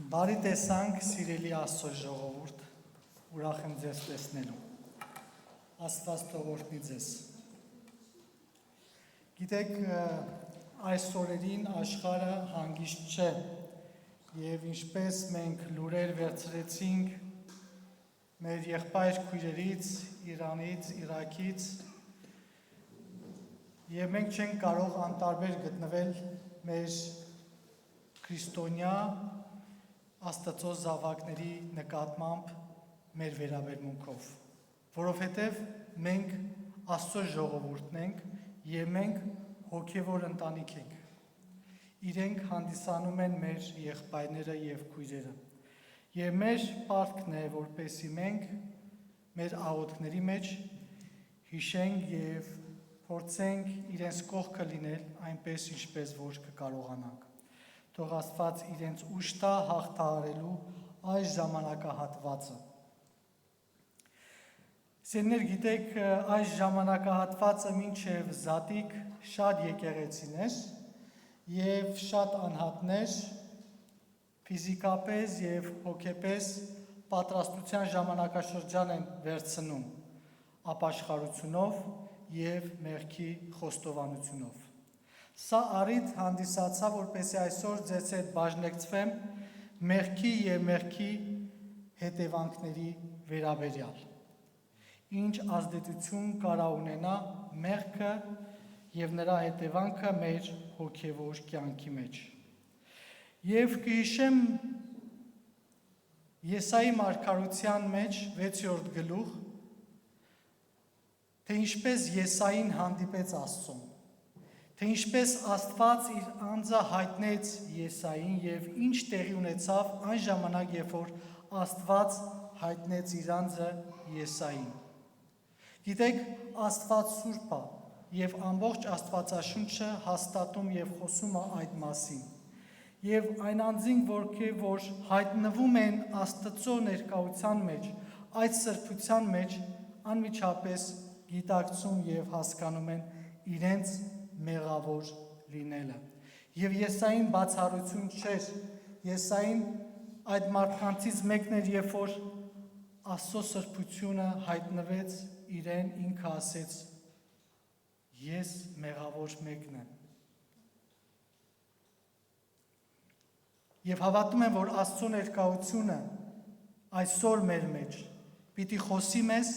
Բարի տեսանք, սիրելի Աստծո ժողովուրդ, ուրախ եմ ձեզ տեսնելու։ Աստված թող օրհնի ձեզ։ Գիտեք, այս օրերին աշխարհը հանգիստ չէ, եւ ինչպես մենք լուրեր վերցրեցինք մեր եղբայր քույրերից, Իրանից, Իրաքից, եւ մենք չենք կարող անտարբեր գտնվել մեր քրիստոնյա Աստծո զավակների նկատմամբ մեր վերաբերմունքով, որովհետև մենք Աստծո ժողովուրդն ենք եւ մենք հոգեվոր ընտանիք ենք։ Իրենք հանդիսանում են մեր եղբայրները եւ քույրերը։ Եվ մեր պարտքն է, որպեսզի մենք մեր աղոթքների մեջ հիշենք եւ փորձենք իրենց կողքը լինել այնպես, ինչպես որ կկարողանանք։ Թող Աստված իրենց ուժ տա հաղթահարելու այս ժամանակահատվածը։ Սիրներ, գիտեք, այս ժամանակահատվածը մինչև զատիկ շատ եկեղեցիներ եւ շատ անհատներ ֆիզիկապես եւ հոգեպես պատրաստության ժամանակաշրջան են վերցնում ապաշխարությունով եւ մեղքի խոստովանությունով։ Սա առիթ հանդիսացավ, որպեսզի այսօր ձեզ հետ բաժնեկցվեմ մեղքի եւ մեղքի հետևանքների վերաբերյալ։ Ինչ ազդեցություն կարա ունենա մեղքը եւ նրա հետևանքը մեր հոգեվոր կյանքի մեջ։ Եվ կհիշեմ Եսայի մարգարության մեջ 6-րդ գլուխ, թե ինչպես Եսային հանդիպեց Աստծուն, թե ինչպես Աստված իր անձը հայտնեց Եսային եւ ինչ տեղի ունեցավ այն ժամանակ, երբ որ Աստված հայտնեց իր անձը Եսային։ Գիտեք, Աստված սուրբ է եւ ամբողջ Աստվածաշունչը հաստատում եւ խոսում է այդ մասին։ Եվ այն անձինք, որ հայտնվում են Աստծո ներկայության մեջ, այդ սրբության մեջ, անմիջապես գիտակցում եւ հասկանում են իրենց մեղավոր լինելը։ Եվ Եսային բացառություն չէր, Եսային այդ մարդկանցից մեկն էր, երբ որ Աստծո սրբությունը հայտնվեց իրեն, ինքը ասեց. ես մեղավոր մեկն եմ։ Եվ հավատում եմ, որ Աստծո ներկայությունը այսօր մեր մեջ պիտի խոսի մեզ,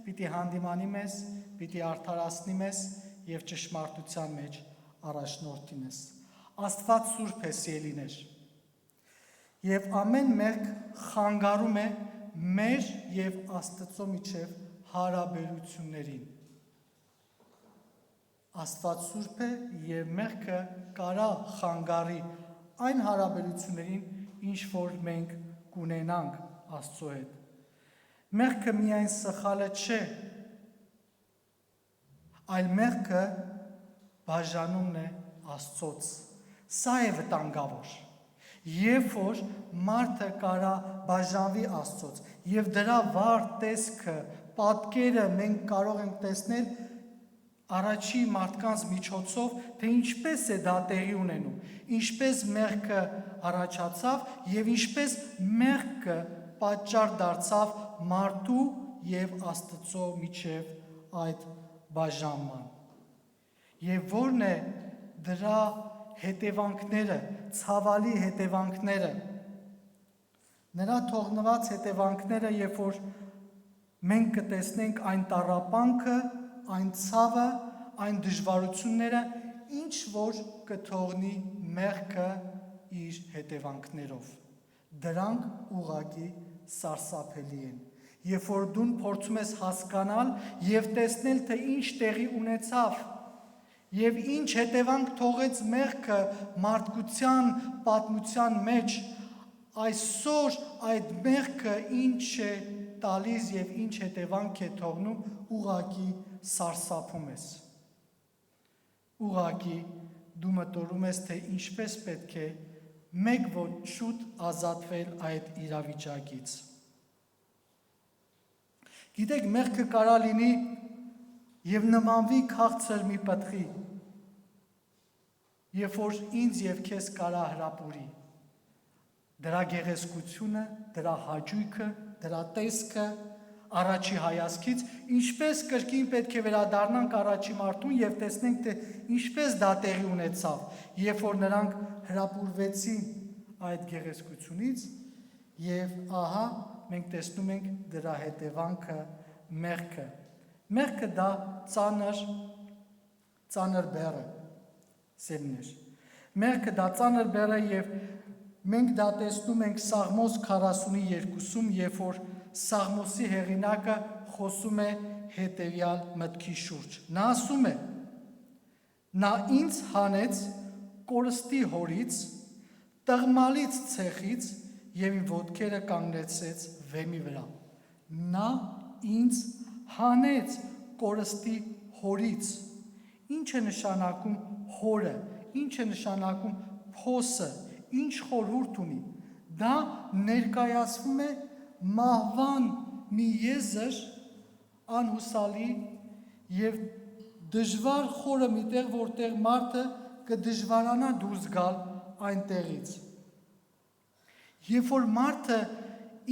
պիտի հանդիմանի մեզ, պիտի արդարացնի մեզ եւ ճշմարտության մեջ առաջնորդի մեզ։ Աստված սուրբ է, սիրելիներ։ Եվ ամեն մեղք խանգարում է մեր եւ Աստծո միջև հարաբերություններին։ Աստված սուրբ է եւ մեղքը կարա խանգարի այն հարաբերություններին, ինչ որ մենք կունենանք Աստծո հետ։ Մեղքը միայն սխալը չէ, այլ մեղքը բաժանումն է Աստծոց։ Սա է վտանգավոր։ Երբ որ մարդը կարա բաժանվի Աստծոց, եւ դրա վառ տեսքը, պատկերը մենք կարող ենք տեսնել առաջի մարդկանց միջոցով, թե ինչպես է դա տեղի ունենում, ինչպես մեղքը առաջացավ եւ ինչպես մեղքը պատճառ դարձավ մարդու եւ Աստծո միջև այդ բաժանման։ Եվ որն է դրա հետևանքները, ցավալի հետևանքները, նրա թողնված հետևանքները, երբ որ մենք կտեսնենք այն տառապանքը, այն ցավը, այն դժվարությունները, ինչ որ կթողնի մեղքը իր հետևանքներով։ Դրանք ուղղակի սարսափելի են։ Երբ որ դու փորձում ես հասկանալ եւ տեսնել, թե ինչ տեղի ունեցավ եւ ինչ հետևանք թողեց մեղքը մարդկության պատմության մեջ, այսօր այդ մեղքը ինչ է տալիս եւ ինչ հետևանք է թողնում, ուղղակի սարսափում ես։ Ուղղակի դու մտորում ես, թե ինչպես պետք է մեկ ոչ շուտ ազատվել այդ իրավիճակից։ Գիտեք, մեղքը կարա լինի եւ նմանվի քաղցր մի պտղի, երբ որ ինձ եւ քեզ կարա հրապուրի։ դրա գեղեցկությունը, դրա հաճույքը, դրա տեսքը, առաջի հայացքից, ինչպես կրկին պետք է վերադառնանք առաջի մարդուն և տեսնենք, թե ինչպես դա տեղի ունեցավ, երբ որ նրանք հրապուրվեցին այդ գեղեցկությունից, և ահա մենք տեսնում ենք դրա հետևանքը մեղքը։ Մեղքը դա ծանր բեռ է, սերունդներ։ Մեղքը դա ծանր բեռ է և մենք դա տեսնում ենք Սաղմոս 42-ում, երբ որ Սաղմոսի հեղինակը խոսում է հետևյալ մտքի շուրջ։ Նա ասում է. «Նա ինձ հանեց կորստի հորից, տղմալից ցեխից և իմ ոտքերը կանգնեցրեց վեմի վրա»։ Նա ինձ հանեց կորստի հորից։ Ինչ է նշանակում հորը, ինչ է նշանակում փոսը, ինչ խորհուրդ ունի։ Դա ներկայացվում է մահվան մի եզր, անհուսալի և դժվար խորը միտեղ, որտեղ մարդը կդժվարանա դուրս գալ այնտեղից։ Երբ որ մարդը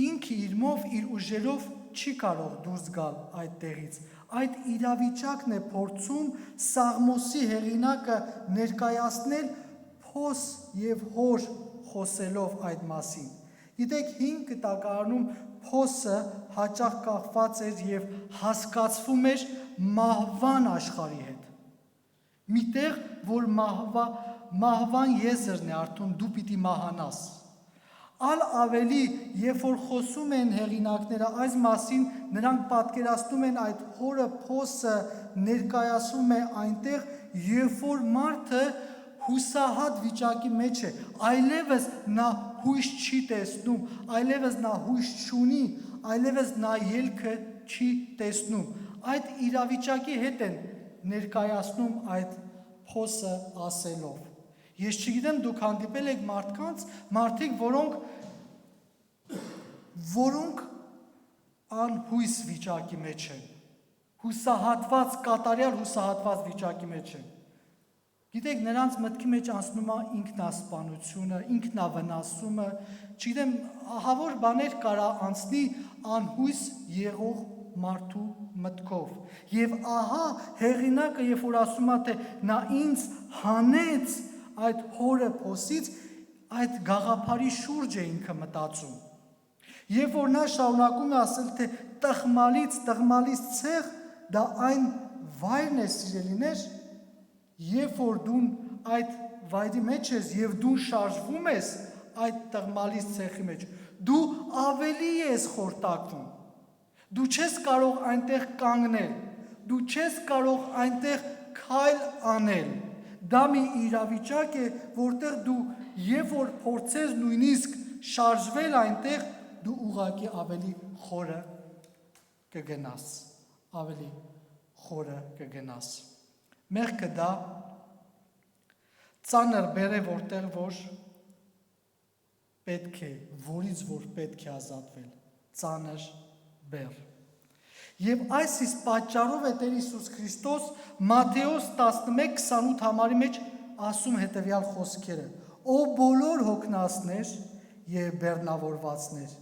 ինքը իրմով, իր ուժերով չի կարող դուրս գալ այդտեղից, այդ իրավիճակն է փորձում Սաղմոսի հեղինակը ներկայացնել փոս և հոր խոսելով այդ մասին։ Գիտեք, հին կտակարանում փոսը հաճախ կախված էր և հասկացվում էր մահվան աշխարհի հետ։ Միտեղ, որ մահվան եզրն է արդյոք դու պիտի մահանաս։ Ալ ավելի, երբ որ խոսում են հեղինակները այս մասին, նրանք պատկերացնում են այդ հորը փոսը ներկայացում է այնտեղ, երբ որ մարդը հուսահատ վիճակի մեջ է, այլևս նա հույս չի տեսնում, այլևս նա հույս չունի, այլևս նա ելքը չի տեսնում։ Այդ իրավիճակի հետ են ներկայացնում այդ փոսը ասելով։ Ես չգիտեմ դուք հանդիպել եք մարդիկ, որոնք անհույս վիճակի մեջ են, հուսահատված, կատարյալ հուսահատված վիճակի մեջ են։ Գիտեք, նրանց մտքի մեջ անցնում է ինքնասպանությունը, ինքնավնասումը, չգիտեմ, ահավոր բաներ կարա անցնի անհույս եղող մարդու մտքով։ Եվ ահա հեղինակը, երբ որ ասում է, թե նա ինձ հանեց այդ հորը փոսից, այդ գաղափարի շուրջ է ինքը մտածում։ Երբ որ նա շարունակում է ասել, թե տղմալից ցեղ, դա այն վայրն է, սիրելիներ, երբ որ դու այդ վայրի մեջ ես և դու շարժվում ես այդ տղմալից ցեղի մեջ, դու ավելի ես խորտակվում։ Դու չես կարող այնտեղ կանգնել, դու չես կարող այնտեղ քայլ անել։ Դա մի իրավիճակ է, որտեղ դու երբ որ փորձես նույնիսկ շարժվել այնտեղ, դու ուղղակի ավելի խորը կգնաս, ավելի խորը կգնաս։ Մեղքը դա ծանր բեռ է, որից որ պետք է ազատվել, ծանր բեռ։ Եվ այս իսկ պատճառով է Տեր Հիսուս Քրիստոս Մատթեոս 11:28 համարի մեջ ասում հետևյալ խոսքերը. «Ով բոլոր հոգնածներ և բեռնավորվածներ,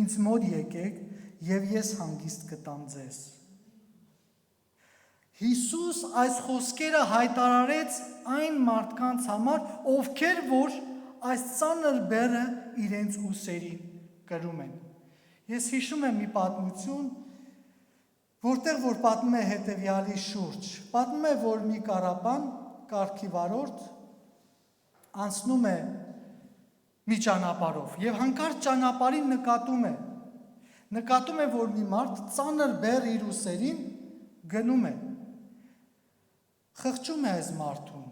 ինձ մոտ եկեք, և ես հանգիստ կտամ ձեզ»։ Հիսուս այս խոսքերը հայտարարեց այն մարդկանց համար, ովքեր որ այս ծանր բեռը իրենց ուսերին կրում են։ Ես հիշում եմ մի պատմություն, որտեղ որ պատմում է հետևյալի շուրջ։ Պատմում է, որ մի կառապան, կառքի վարորդ, անցնում է մի ճանապարհով եւ հանկարծ ճանապարհին նկատում է, որ մի մարդ ծանր բեռ իր ուսերին գնում է։ Խղճում է այս մարդուն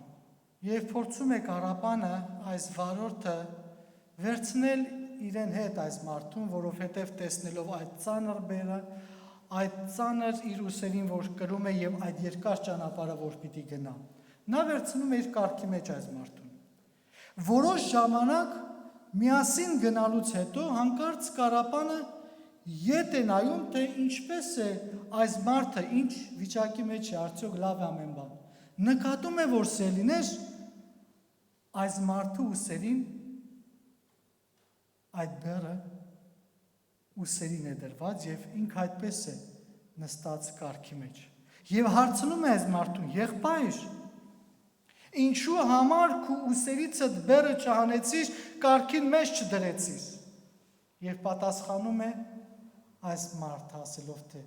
եւ փորձում է կառապանը, այս վարորդը վերցնել իրեն հետ այս մարդուն, որովհետեւ տեսնելով այդ ծանր բեռը, այդ ծանր իր ուսերին, որ կրում է եւ այդ երկար ճանապարհը, որ պիտի գնա, նա վերցնում է իր կառքի մեջ այս մարդուն։ Որոշ ժամանակ միասին գնալուց հետո հանկարծ կառապանը ետ է նայում, թե ինչպես է այս մարդը, ինչ վիճակի մեջ է, արդյոք լավ է ամեն բան։ Նկատում է, որ սելիներ այս մարդու ուսերին այդ բեռը ուսերին է դրված եւ ինքը այդպես է նստած կառքի մեջ։ Եվ հարցնում է այս մարդուն. եղբայր, ինչու համար քու ուսերիցդ բեռը չհանեցիր, կառքին մեջ չդրեցիր։ Եվ պատասխանում է այս մարդը ասելով, թե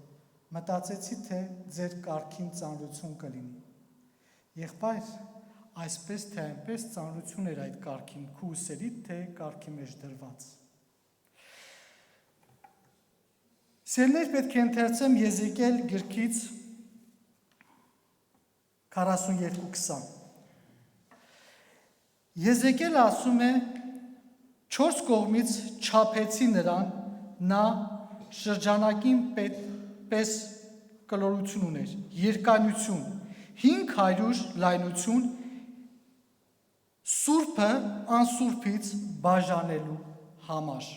մտածեցի, թե ձեր կառքին ծանրություն կլինի։ Եղբայր, այսպես թե այնպես ծանրություն էր այդ կառքին, քու ուսերիդ թե կառքի մեջ դրված։ Սիրելիներ, պետք է ընթերցեմ Եզեկիել գրքից 42:20։ Եզեկիելը ասում է. 4 կողմից չափեցի նրան, նա շրջանակին պես կլորություն ուներ, երկայնություն, 500 լայնություն, սուրբը անսուրբից բաժանելու համար։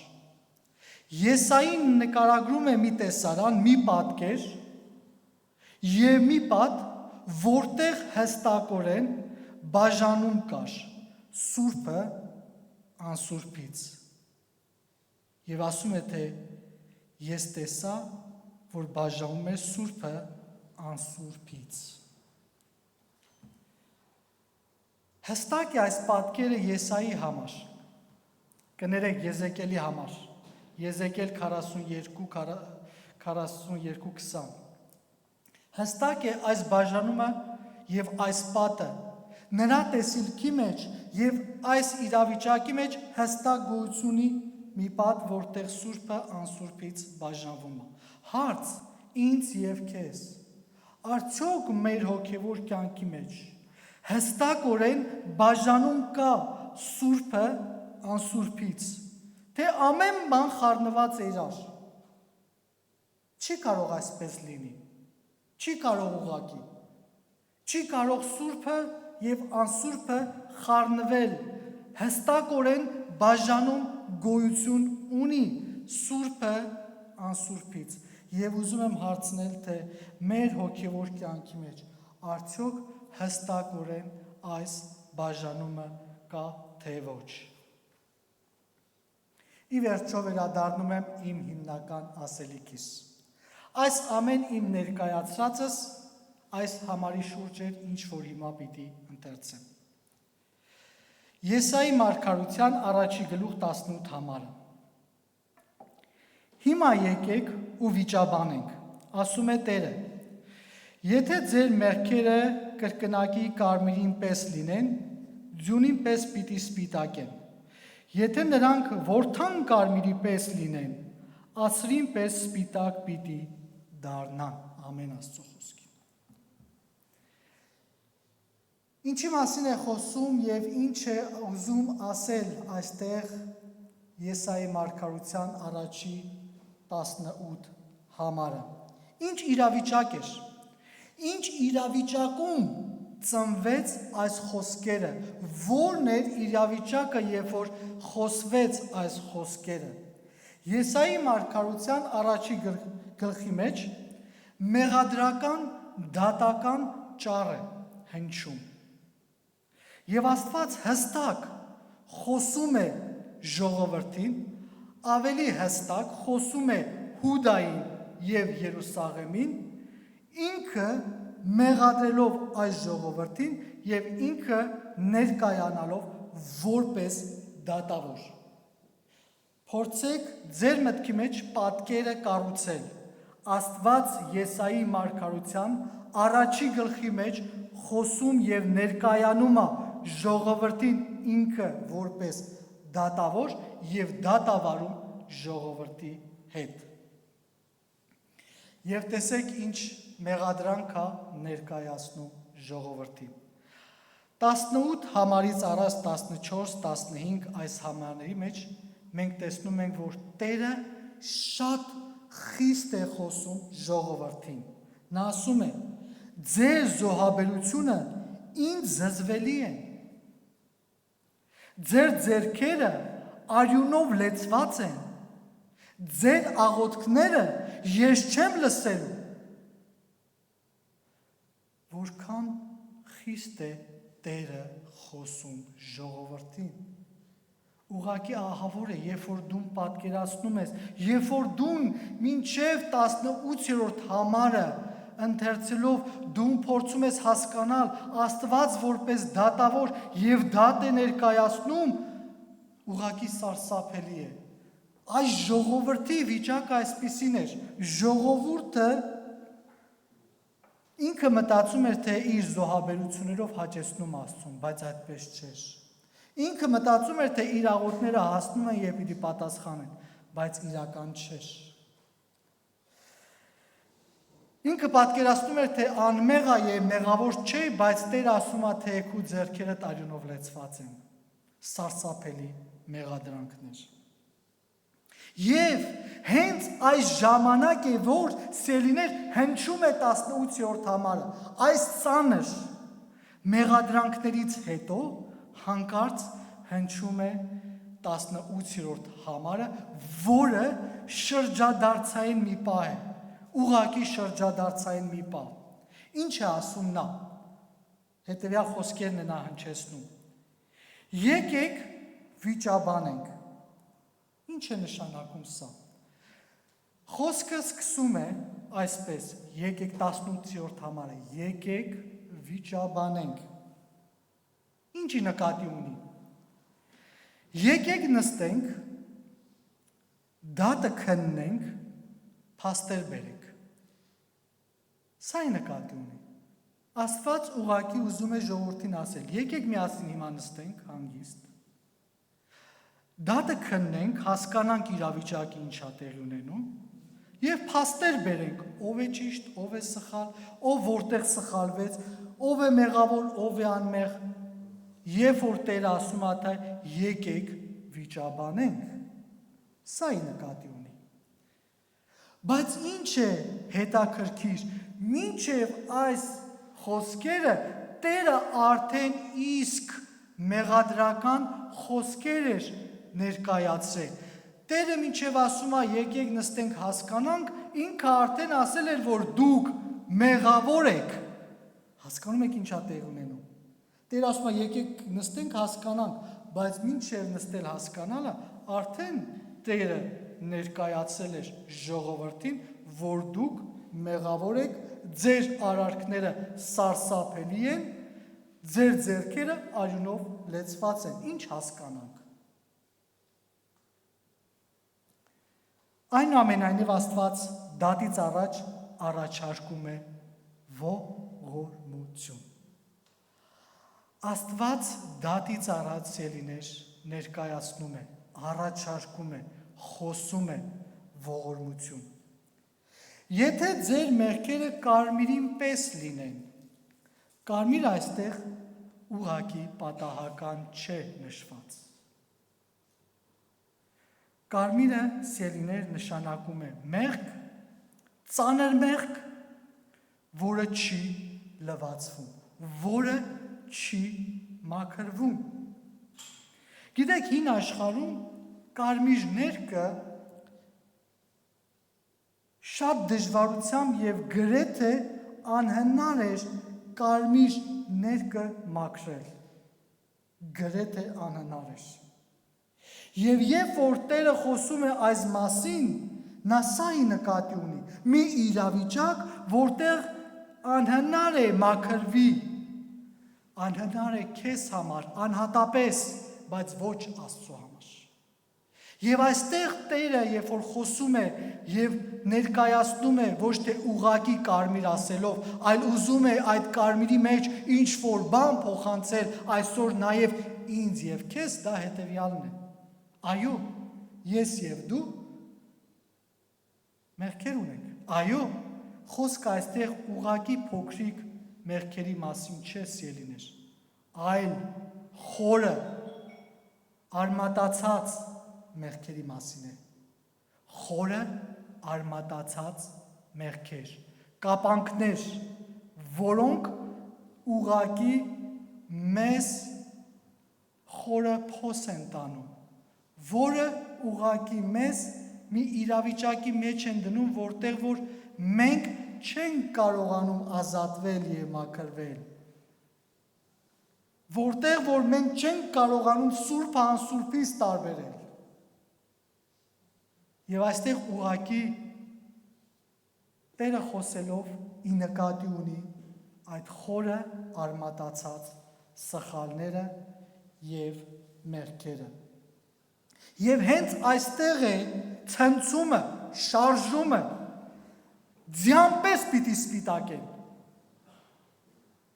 Եսային նկարագրում է մի տեսարան, մի պատկեր եւ մի պատ, որտեղ հստակորեն բաժանում կար սուրբը անսուրբից։ Եվ ասում է, թե ես տեսա, որ բաժանում է սուրբը անսուրբից։ Հստակ է այս պատկերը Եսայի համար, կներեք Եզեկիելի համար, Եզեկիել 42:20։ Հստակ է այս բաժանումը եւ այս պատը նրա տեսիլքի մեջ եւ այս իրավիճակի մեջ հստակ գոյություն ունի մի պատ, որտեղ սուրբը անսուրբից բաժանվում է։ Հարց ինձ եւ քեզ. արդյոք մեր հոգեվոր կյանքի մեջ հստակորեն բաժանում կա սուրբը անսուրբից, թե ամեն բան խառնված է իրար։ Չի կարող այսպես լինի, չի կարող ուղղակի, չի կարող սուրբը եւ անսուրբը խառնվել, հստակորեն բաժանում գոյություն ունի սուրբը անսուրբից։ Եվ ուզում եմ հարցնել, թե մեր հոգևոր կյանքի մեջ արդյոք հստակորեն այս բաժանումը կա, թե ոչ։ Ի վերջո վերադառնում եմ իմ հիմնական ասելիքիս։ Այս ամեն իմ ներկայացրածս այս համարի շուրջ էր, ինչ որ հիմա պիտի ընթերցեմ։ Եսայի մարգարության առաջի գլուխ 18 համարը։ Հիմա եկեք ու վիճաբանենք, ասում է Տերը. եթե ձեր մեղքերը կրկնակի կարմիրին պես լինեն, ձյունին պես պիտի սպիտակեն, եթե նրանք որթան կարմիրի պես լինեն, ածրին պես սպիտակ պիտի դառնան։ Ամեն Աստծո խոսքին։ Ինչի մասին է խոսում եւ ինչ է ուզում ասել այստեղ Եսայի մարգարության առաջի 18 համարը։ Ինչ իրավիճակ էր։ Ինչ իրավիճակում ծնվեց այս խոսքերը։ Որն էր իրավիճակը, երբ որ խոսվեց այս խոսքերը։ Եսայի մարգարության առաջի գլխի մեջ մեղադրական դատական ճառ է հնչում։ Եվ Աստված հստակ խոսում է ժողովրդին, ավելի հստակ խոսում է Հուդային եւ Երուսաղեմին, ինքը մեղադրելով այս ժողովրդին եւ ինքը ներկայանալով որպես դատավոր։ Փորձեք ձեր մտքի մեջ պատկերը կառուցել։ Աստված Եսայի մարգարության առաջի գլխի մեջ խոսում եւ ներկայանում է ժողովրդին ինքը որպես դատավոր եւ դատավարում ժողովրդի հետ։ Եվ տեսեք ինչ մեղադրանք է ներկայացնում ժողովրդին։ 18 համարից առած 14-15 այս համարների մեջ մենք տեսնում ենք, որ Տերը շատ խիստ է խոսում ժողովրդին։ Նա ասում է. ձեր զոհաբերությունը ինձ զզվելի են։ Ձեր ձեռքերը արյունով լեցված են։ Ձեր աղոթքները ես չեմ լսելու։ Որքան խիստ է Տերը խոսում ժողովրդին։ ուղղակի ահավոր է, երբ որ դու պատկերացնում ես, երբ որ դու մինչև 18-րդ համարը ընթերցելով դու փորձում ես հասկանալ Աստված որպես դատավոր եւ դատ է ներկայացնում, ուղղակի սարսափելի է։ Այս ժողովրդի վիճակը այսպիսին էր։ Ժողովուրդը ինքը մտածում էր, թե իր զոհաբերություններով հաճեցնում Աստծուն, բայց այդպես չէր։ Ինքը մտածում էր, թե իր աղոթները հասնում են եւ պիտի պատասխանեն, բայց իրական չէր։ Ինքը պատկերացնում էր, թե անմեղ է եւ մեղավոր չէ, բայց Տեր ասում է, թե քու ձեռքերը տարյունով լեցված են։ Սարսափելի մեղադրանքներ։ Եվ հենց այս ժամանակ է, որ Սելիներ հնչում է 18-րդ համարը, այս ծանր մեղադրանքներից հետո հանկարծ հնչում է 18-րդ համարը, որը շրջադարձային մի պահ է, ուղղակի շրջադարձային մի պահ։ Ինչ է ասում նա։ Հետևյալ խոսքերն է նա հնչեցնում։ Եկեք վիճաբանենք։ Ինչ է նշանակում սա։ Խոսքը սկսում է այսպես, եկեք 18-րդ համարը, եկեք վիճաբանենք։ Ինչի նկատի ունի։ Եկեք նստենք, դատը քննենք, փաստեր բերենք։ Սա է նկատի ունի։ Աստված ուղղակի ուզում է ժողովրդին ասել, եկեք միասին հիմա նստենք հանգիստ։ Դատը քննենք, հասկանանք իրավիճակի ինչա տեղի ունենում եւ փաստեր բերենք, ով է ճիշտ, ով է սխալ, ով որտեղ սխալվեց, ով է մեղավոր, ով է անմեղ։ Երբ որ Տերը ասում է, թե եկեք վիճաբանենք, սա ի նկատի ունի։ Բայց ինչ է հետաքրքիր, մինչև այս խոսքերը Տերը արդեն իսկ մեղադրական խոսքեր էր ներկայացրել։ Տերը մինչև ասում է եկեք նստենք հասկանանք, ինքը արդեն ասել էր, որ դուք մեղավոր եք։ Հասկանում եք ինչա տեղ ունենում։ Տերը ասում է եկեք նստենք հասկանանք, բայց մինչև նստել հասկանալը արդեն Տերը ներկայացել էր ժողովրդին, որ դուք մեղավոր եք, ձեր արարքները սարսափելի են, ձեր ձեռքերը արյունով լեցված են։ Ինչ հասկանանք։ Այնուամենայնիվ Աստված դատից առաջ առաջարկում է ողորմություն։ Աստված դատից առաջ Սելիներ ներկայացնում է, առաջարկում է, խոսում է ողորմություն։ Եթե ձեր մեղքերը կարմիրին պես լինեն, կարմիր այստեղ ուղղակի պատահական չէ նշված։ Կարմիրը Սելիներ նշանակում է մեղք, ծանր մեղք, որը չի լվացվում, որը չի մաքրվում։ Գիտեք, հին աշխարհում կարմիր ներկը շատ դժվարությամբ եւ գրեթե անհնար էր կարմիր ներկը մաքրել։ Գրեթե անհնար էր։ Եվ երբ որ Տերը խոսում է այս մասին, նա սա նկատի ունի, մի իրավիճակ, որտեղ անհնար է մաքրվի, անհնար է քեզ համար, անհատապես, բայց ոչ Աստծո համար։ Եվ այստեղ Տերը, երբ որ խոսում է եւ ներկայացնում է ոչ թե ուղակի կարմիր ասելով, այլ ուզում է այդ կարմիրի մեջ ինչ որ բան փոխանցել այսօր նաեւ ինձ եւ քեզ, դա հետեւյալն է։ Այո, ես եւ դու մեղքեր ունենք։ Այո, խոսքը այստեղ ուղակի փոքրիկ մեղքերի մասին չէ, Սելիներ, այլ խորը արմատացած մեղքերի մասին է։ Խորը արմատացած մեղքեր, կապանքներ, որոնք ուղակի մեզ խորը փոս են տանում, որը ուղակի մեզ մի իրավիճակի մեջ են դնում, որտեղ որ մենք չենք կարողանում ազատվել եւ մաքրվել։ որտեղ որ մենք չենք կարողանում սուրբը անսուրբից տարբերել։ Եվ այստեղ ուղղակի Տերը խոսելով ի նկատի ունի այդ խորը արմատացած սխալները եւ մեղքերը։ Եվ հենց այստեղ է ցնցումը, շարժումը, ձյանպես պիտի սպիտակեն։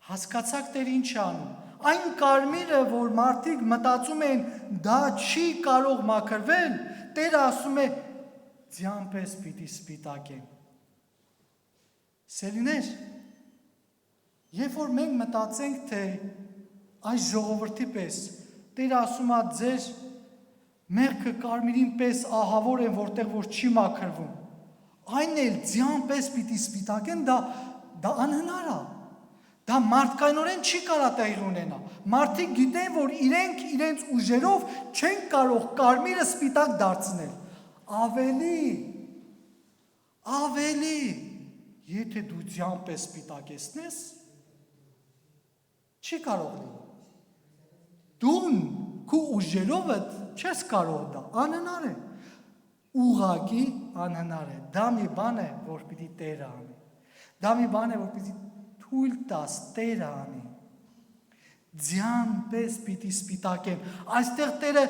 Հասկացաք Տերը ինչ է անում։ Այն կարմիրը, որ մարդիկ մտածում են, դա չի կարող մաքրվել, Տերը ասում է, ձյանպես պիտի սպիտակեն։ Սիրելիներ, երբ որ մենք մտածենք, թե այս ժողովրդի պես, Տերը ասում է, ձեր մեղքը կարմիրին պես ահավոր են, որտեղ որ չի մաքրվում, այն էլ ձյանպես պիտի սպիտակեն, դա անհնար է։ Դա մարդկայնորեն չի կարա տեղի ունենա։ Մարդիկ գիտեն, որ իրենք իրենց ուժերով չեն կարող կարմիրը սպիտակ դարձնել։ Ավելի, եթե դու ձյանպես սպիտակեցնես, չի կարող լինի։ Դու քո ուժերով չես կարող դա, անհնար է։ Ուղղակի անհնար է։ Դա մի բան է, որ պիտի Տերը անի։ Դա մի բան է, որ պիտի թույլ տաս Տերը անի։ Ձյանպես պիտի սպիտակեն։ Այստեղ Տերը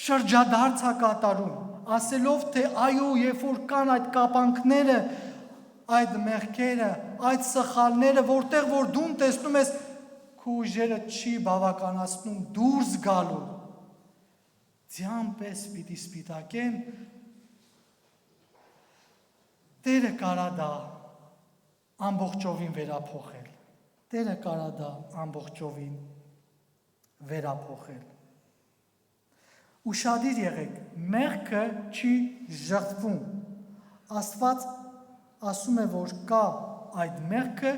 շրջադարձ է կատարում, ասելով, թե այո, երբ որ կան այդ կապանքները, այդ մեղքերը, այդ սխալները, որտեղ որ դու տեսնում ես, քո ուժերը չի բավականացնում դուրս գալու։ Ձյանպես պիտի սպիտակեն, Տերը կարա դա ամբողջովին վերափոխել։ Տերը կարա դա ամբողջովին վերափոխել։ Ուշադիր եղեք, մեղքը չի ժխտվում։ Աստված ասում է, որ կա այդ մեղքը,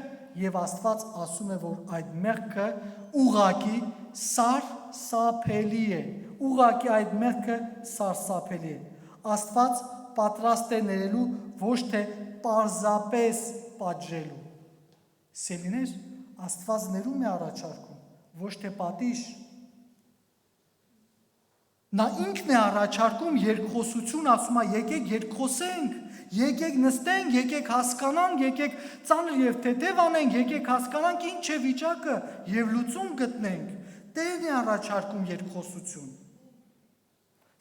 եւ Աստված ասում է, որ այդ մեղքը ուղղակի սարսափելի է։ Ուղղակի այդ մեղքը սարսափելի է։ Աստված պատրաստ է ներելու, ոչ թե պարզապես պատժելու։ Սիրելիներ, Աստված ներում է առաջարկում, ոչ թե պատիժ։ Նա ինքն է առաջարկում երկխոսություն, ասում է, եկեք երկխոսենք, եկեք նստենք, եկեք հասկանանք, եկեք ծանր եւ թեթև անենք, եկեք հասկանանք ինչ է վիճակը եւ լուծում գտնենք։ Տերն է առաջարկում երկխոսություն։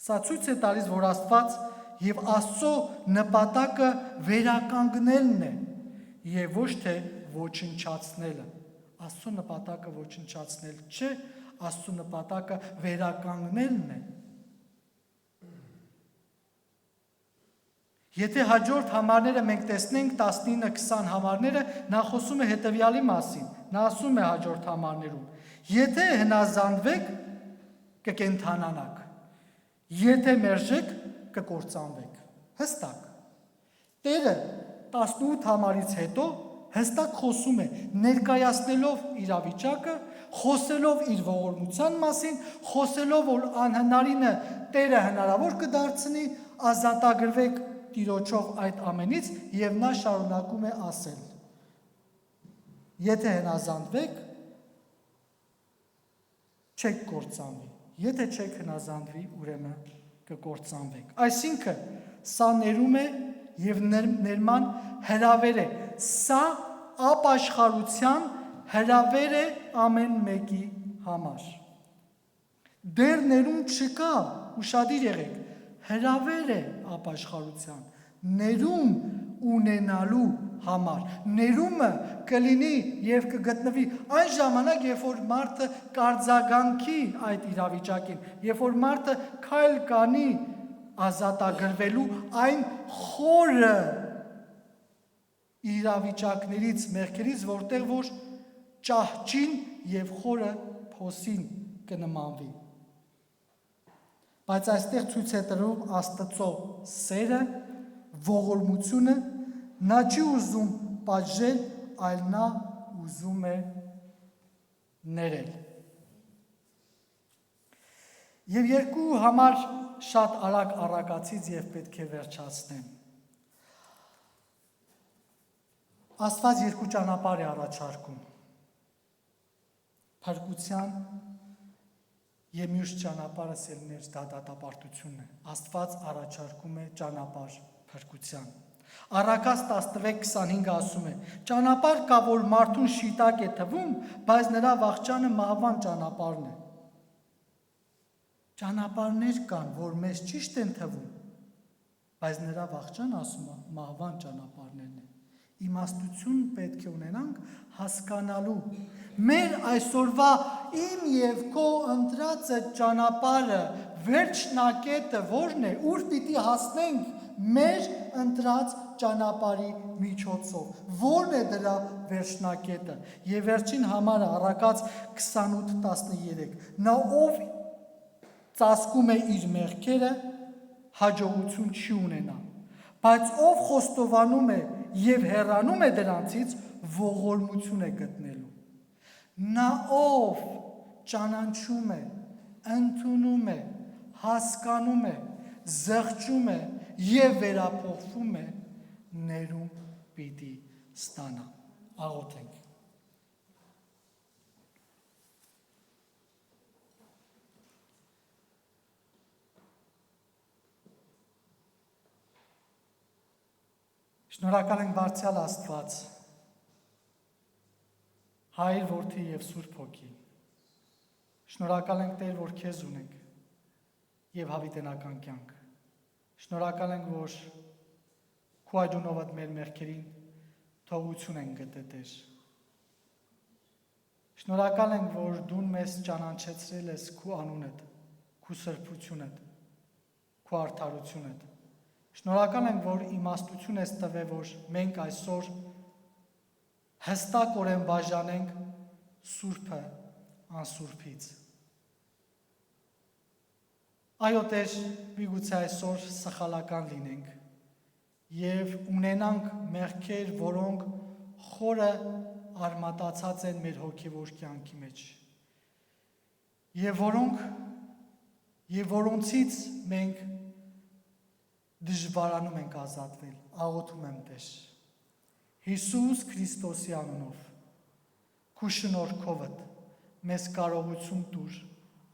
Սա ցույց է տալիս, որ Աստված եւ Աստծո նպատակը վերականգնելն է եւ ոչ թե ոչնչացնելը։ Աստծո նպատակը ոչնչացնել չէ, Աստծո նպատակը վերականգնելն է։ Եթե հաջորդ համարները մենք տեսնենք 19-20 համարները, նա խոսում է հետևյալի մասին։ Նա ասում է հաջորդ համարներում. Եթե հնազանդվեք, կկենդանանաք, եթե մերժեք, կկործանվեք։ Հստակ։ Տերը 18 համարից հետո հստակ խոսում է, ներկայացնելով իրավիճակը, խոսելով իր ողորմության մասին, խոսելով, որ անհնարինը Տերը հնարավոր կդարձնի, ազատագրվեք Տիրոջով այդ ամենից, եւ նա շարունակում է ասել. Եթե հնազանդվեք, չեք կործանվի, եթե չեք հնազանդվի, ուրեմն կկործանվեք։ Այսինքն, սա ներում է եւ ներման հրավեր է։ Սա ապաշխարության հրավեր է ամեն մեկի համար։ Դեռ ներում չկա, ուշադիր եղեք, հրավեր է ապաշխարության, ներում ունենալու համար։ Ներումը կլինի եւ կգտնվի այն ժամանակ, երբ որ մարդը կարձագանքի այդ իրավիճակին, երբ որ մարդը քայլ կանի ազատագրվելու այն խորը իրավիճակներից, մեղքերից, որտեղ որ ճահճին եւ խորը փոսին կնմանվի։ Բայց այստեղ ցույց է տրվում Աստծո սերը, ողորմությունը, նա չի ուզում պատժել, այլ նա ուզում է ներել։ Եվ երկու համար շատ արագ առակացից եւ պետք է վերջացնեմ։ Աստված երկու ճանապարհ է առաջարկում։ Փրկության եւ մյուս ճանապարհը սելներ դատապարտությունն է։ Աստված առաջարկում է ճանապարհ փրկության։ Առակաց 16:25 ասում է. ճանապարհ կա, որ մարդուն շիտակ է թվում, բայց նրա վախճանը մահվան ճանապարհն է։ Ճանապարհներ կան, որ մեզ ճիշտ են թվում, բայց նրա վախճան ասում է մահվան ճանապարհներն են։ Իմաստություն պետք է ունենանք հասկանալու մեր այսօրվա իմ եւ քո ընտրած ճանապարհը վերջնակետը ո՞րն է, ուր պիտի հասնենք մեր ընտրած ճանապարհի միջոցով, ո՞րն է դրա վերջնակետը։ Եվ վերջին համարը Առակաց 28:13 նա ով ծածկում է իր մեղքերը հաջողություն չի ունենա, բայց ով խոստովանում է եւ հեռանում է դրանցից ողորմություն է գտնելու։ Նա ով ճանաչում է, ընդունում է, հասկանում է, զղջում է եւ վերափոխվում է, ներում պիտի ստանա։ Աղոթենք։ Շնորհակալ ենք Բարձրյալ Աստված, Հայր, Որդի եւ Սուրբ Հոգի։ Շնորհակալ ենք Տեր, որ քեզ ունենք եւ հավիտենական կյանք։ Շնորհակալ ենք, որ քո այդունով մեր մեղքերին թողություն են գտել, Տեր։ Շնորհակալ ենք, որ դու մեզ ճանաչեցրել ես քո անունդ, քո սրբությունդ, քո արդարությունդ։ Շնորհակալ ենք, որ իմաստություն ես տվել, որ մենք այսօր հստակորեն բաժանենք Սուրբը անսուրբից։ Այո, Տեր, միգուցե այսօր սխալական լինենք եւ ունենանք մեղքեր, որոնք խորը արմատացած են մեր հոգևոր կյանքի մեջ։ Եվ որոնցից մենք դժվարանում ենք ազատվել, աղոթում եմ Տեր։ Հիսուս Քրիստոսի անունով, քո շնորհքովդ մեզ կարողություն տուր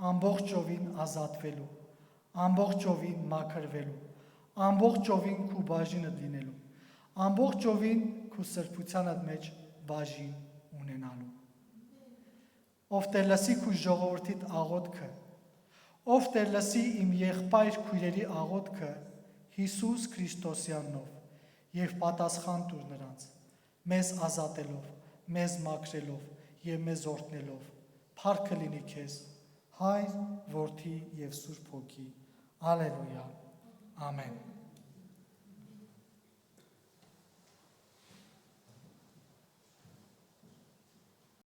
ամբողջովին ազատվելու, ամբողջովին մաքրվելու, ամբողջովին քո բաժինը լինելու, ամբողջովին քո սրբությանդ մեջ բաժին ունենալու։ Ով Տեր լսի քո ժողովրդիդ աղոթքը, ով Տեր լսի իմ եղբայր քույրերի աղոթքը Հիսուս Քրիստոսի անունով եւ պատասխան տուր նրանց, մեզ ազատելով, մեզ մաքրելով եւ մեզ օրհնելով։ Փառքը լինի քեզ, Հայր, Որդի եւ Սուրբ Հոգի։ Ալելույա։ Ամեն։